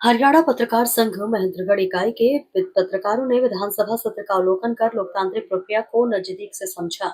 हरियाणा पत्रकार संघ महेंद्रगढ़ इकाई के पत्रकारों ने विधानसभा सत्र का अवलोकन कर लोकतांत्रिक प्रक्रिया को नजदीक से समझा।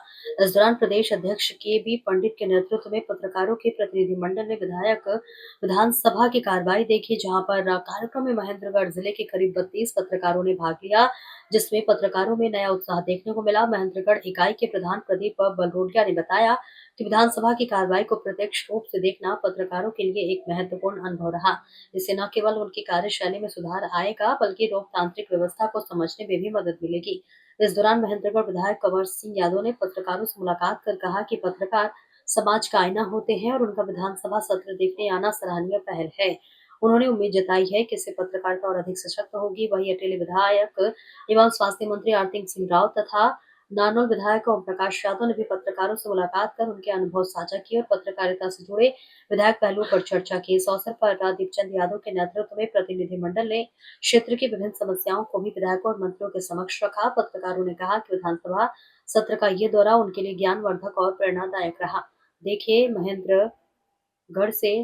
इस दौरान प्रदेश अध्यक्ष के बी पंडित के नेतृत्व में पत्रकारों के प्रतिनिधिमंडल ने विधानसभा की कार्रवाई देखी, जहां पर कार्यक्रम में महेंद्रगढ़ जिले के करीब 32 पत्रकारों ने भाग लिया, जिसमें पत्रकारों में नया उत्साह देखने को मिला। महेंद्रगढ़ इकाई के प्रधान प्रदीप बलरोटिया ने बताया कि विधानसभा की कार्रवाई को प्रत्यक्ष रूप से देखना पत्रकारों के लिए एक महत्वपूर्ण अनुभव रहा। इससे न केवल उनकी कार्यशैली में सुधार आएगा, बल्कि लोकतांत्रिक व्यवस्था को समझने में भी मदद मिलेगी। इस दौरान महेंद्रगढ़ विधायक कंवर सिंह यादव ने पत्रकारों से मुलाकात कर कहा कि पत्रकार समाज का आईना होते हैं और उनका विधानसभा सत्र देखने आना सराहनीय पहल है। उन्होंने उम्मीद जताई है कि इससे पत्रकारिता और अधिक सशक्त होगी। वहीं अकेले विधायक एवं स्वास्थ्य मंत्री आरती सिंह राव तथा नानोल विधायक ओम प्रकाश यादव ने भी पत्रकारों से मुलाकात कर उनके अनुभव साझा किए और पत्रकारिता से जुड़े विधायक पहलुओं पर चर्चा की। इस अवसर पर दीपचंद यादव के नेतृत्व में प्रतिनिधिमंडल ने क्षेत्र की विभिन्न समस्याओं को भी विधायकों और मंत्रियों के समक्ष रखा। पत्रकारों ने कहा कि विधानसभा सत्र का ये दौरा उनके लिए ज्ञानवर्धक और प्रेरणादायक रहा। देखिए महेंद्रगढ़ से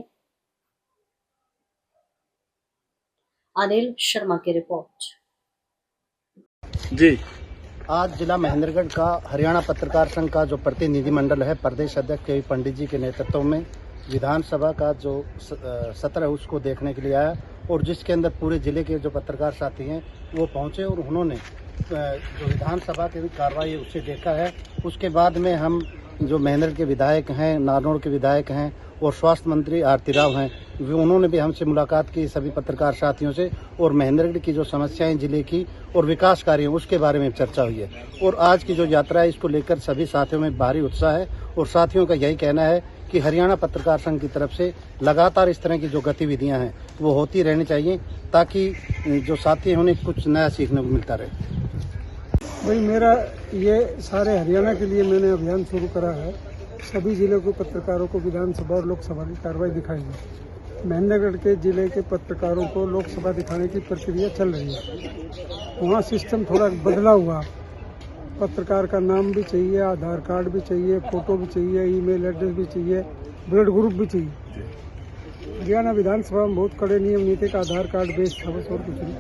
अनिल शर्मा की रिपोर्ट। जी, आज जिला महेंद्रगढ़ का हरियाणा पत्रकार संघ का जो प्रतिनिधिमंडल है, प्रदेश अध्यक्ष के पंडित जी के नेतृत्व में विधानसभा का जो सत्र है उसको देखने के लिए आया, और जिसके अंदर पूरे जिले के जो पत्रकार साथी हैं वो पहुंचे और उन्होंने जो विधानसभा की कार्रवाई है उसे देखा है। उसके बाद में हम जो महेंद्रगढ़ के विधायक हैं, नारनौल के विधायक हैं और स्वास्थ्य मंत्री आरती राव हैं, उन्होंने भी हमसे मुलाकात की सभी पत्रकार साथियों से, और महेंद्रगढ़ की जो समस्याएं जिले की और विकास कार्य उसके बारे में चर्चा हुई है। और आज की जो यात्रा है इसको लेकर सभी साथियों में भारी उत्साह है, और साथियों का यही कहना है कि हरियाणा पत्रकार संघ की तरफ से लगातार इस तरह की जो गतिविधियां हैं वो होती रहनी चाहिए, ताकि जो साथी हैं उन्हें कुछ नया सीखने को मिलता रहे। भाई मेरा ये सारे हरियाणा के लिए मैंने अभियान शुरू करा है। सभी जिलों के पत्रकारों को विधानसभा और लोकसभा की कार्रवाई दिखाई है। महेंद्रगढ़ के जिले के पत्रकारों को लोकसभा दिखाने की प्रक्रिया चल रही है। वहाँ सिस्टम थोड़ा बदला हुआ, पत्रकार का नाम भी चाहिए, आधार कार्ड भी चाहिए, फोटो भी चाहिए, ईमेल एड्रेस भी चाहिए, ब्लड ग्रुप भी चाहिए। हरियाणा विधानसभा में बहुत कड़े नियम नीति का आधार कार्ड बेस था, बस और कुछ नहीं।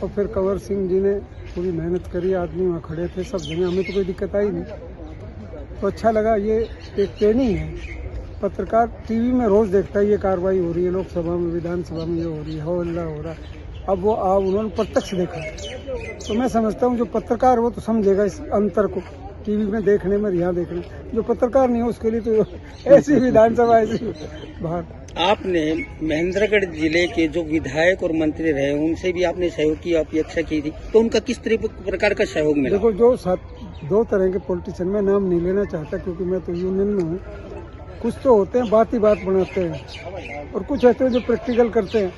और फिर कंवर सिंह जी ने पूरी मेहनत करी, आदमी वहाँ खड़े थे सब जगह, हमें तो कोई दिक्कत आई नहीं। तो अच्छा लगा। ये एक ट्रेनिंग है। पत्रकार टीवी में रोज देखता है ये कार्रवाई हो रही है, लोकसभा में विधानसभा में ये हो रही है, हो रहा है। अब वो उन्होंने प्रत्यक्ष देखा, तो मैं समझता हूँ जो पत्रकार वो तो समझेगा इस अंतर को, टीवी में देखने में, यहाँ देखने। जो पत्रकार नहीं हो उसके लिए तो ऐसी विधानसभा ऐसी बाहर। आपने महेंद्रगढ़ जिले के जो विधायक और मंत्री रहे उनसे भी आपने सहयोग की अपेक्षा की थी, तो उनका किस प्रकार का सहयोग मिला? देखो, जो दो तरह के पॉलिटिशियन, में नाम नहीं लेना चाहता क्योंकि मैं तो यूनियन में हूँ। कुछ तो होते हैं बात ही बात बनाते हैं, और कुछ ऐसे जो प्रैक्टिकल करते हैं।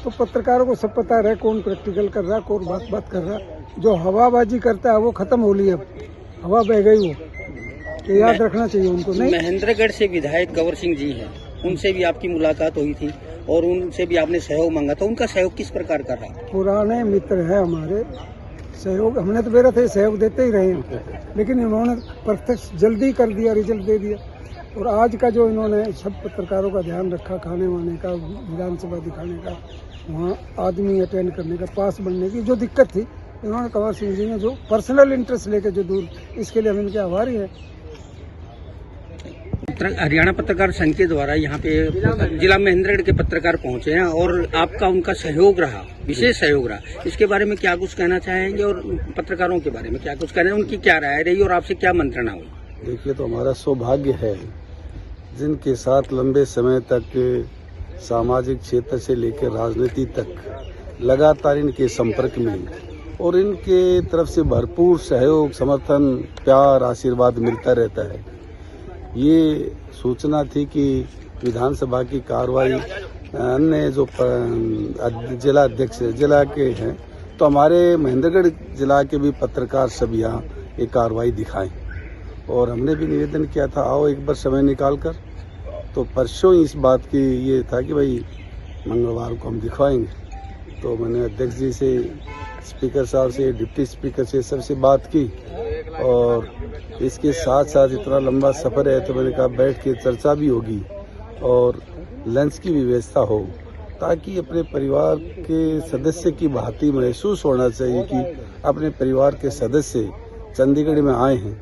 तो पत्रकारों को सब पता रहे कौन प्रैक्टिकल कर रहा, कौन बात कर रहा। जो हवाबाजी करता है वो खत्म हो ली, अब हवा बह गई, वो याद रखना चाहिए उनको। नहीं, महेंद्रगढ़ से विधायक कंवर सिंह जी हैं, उनसे भी आपकी मुलाकात हुई थी और उनसे भी आपने सहयोग मांगा, तो उनका सहयोग किस प्रकार का रहा? पुराने मित्र है हमारे, सहयोग हमने तो मेरा थे सहयोग देते ही रहे हैं, लेकिन इन्होंने प्रत्यक्ष जल्दी कर दिया, रिजल्ट दे दिया। और आज का जो इन्होंने सब पत्रकारों का ध्यान रखा, खाने वाने का, विधानसभा दिखाने का, वहाँ आदमी अटेंड करने का, पास बनने की जो दिक्कत थी, इन्होंने कंवर सिंह जी ने जो पर्सनल इंटरेस्ट लेके जो दूर, इसके लिए हम इनके आभारी हैं। हरियाणा पत्रकार संघ के द्वारा यहाँ पे जिला महेंद्रगढ़ के पत्रकार पहुंचे हैं और आपका उनका सहयोग रहा, विशेष सहयोग रहा। इसके बारे में क्या कुछ कहना चाहेंगे और पत्रकारों के बारे में क्या कुछ कहना है, उनकी क्या राय रही और आपसे क्या मंत्रणा हुई? देखिए, तो हमारा सौभाग्य है जिनके साथ लंबे समय तक सामाजिक क्षेत्र से लेकर राजनीति तक लगातार इनके संपर्क में, और इनके तरफ से भरपूर सहयोग, समर्थन, प्यार, आशीर्वाद मिलता रहता है। ये सूचना थी कि विधानसभा की कार्रवाई अन्य जो जिला अध्यक्ष जिला के हैं, तो हमारे महेंद्रगढ़ जिला के भी पत्रकार सब यहाँ ये कार्रवाई दिखाएं, और हमने भी निवेदन किया था आओ एक बार समय निकाल कर। तो परसों इस बात की ये था कि भाई मंगलवार को हम दिखवाएंगे। तो मैंने अध्यक्ष जी से, स्पीकर साहब से, डिप्टी स्पीकर से, सबसे बात की, और इसके साथ साथ इतना लंबा सफ़र है तो मैंने कहा बैठ के चर्चा भी होगी और लंच की व्यवस्था हो, ताकि अपने परिवार के सदस्य की भांति महसूस होना चाहिए कि अपने परिवार के सदस्य चंडीगढ़ में आए हैं।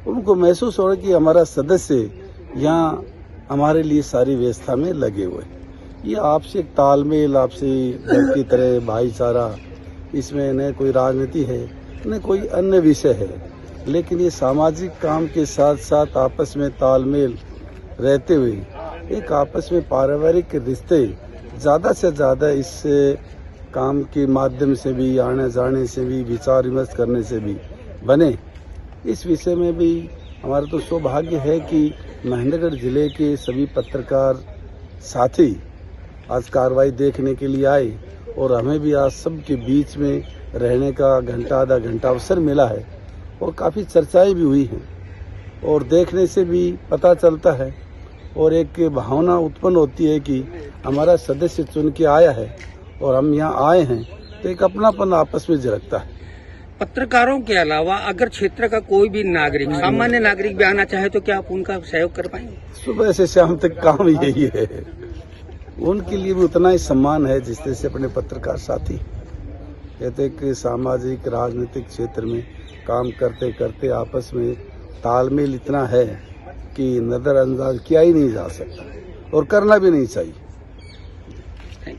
उनको महसूस हो रहा है कि हमारा सदस्य यहाँ हमारे लिए सारी व्यवस्था में लगे हुए हैं। ये आपसी एक तालमेल, आपसी घर की तरह भाईचारा, इसमें न कोई राजनीति है न कोई अन्य विषय है, लेकिन ये सामाजिक काम के साथ साथ आपस में तालमेल रहते हुए एक आपस में पारिवारिक रिश्ते ज़्यादा से ज़्यादा इस काम के माध्यम से भी, आने जाने से भी, विचार विमर्श करने से भी बने। इस विषय में भी हमारा तो सौभाग्य है कि महेंद्रगढ़ जिले के सभी पत्रकार साथी आज कार्रवाई देखने के लिए आए और हमें भी आज सबके बीच में रहने का घंटा आधा घंटा अवसर मिला है और काफ़ी चर्चाएं भी हुई हैं और देखने से भी पता चलता है और एक भावना उत्पन्न होती है कि हमारा सदस्य चुन के आया है और हम यहाँ आए हैं, तो एक अपनापन आपस में झलकता है। पत्रकारों के अलावा अगर क्षेत्र का कोई भी नागरिक, सामान्य नागरिक भी आना चाहे तो क्या आप उनका सहयोग कर पाएंगे? सुबह से शाम तक काम यही है, उनके लिए भी उतना ही सम्मान है जिस तरह से अपने पत्रकार साथी कहते हैं कि सामाजिक राजनीतिक क्षेत्र में काम करते करते आपस में तालमेल इतना है कि नजरअंदाज किया ही नहीं जा सकता और करना भी नहीं चाहिए।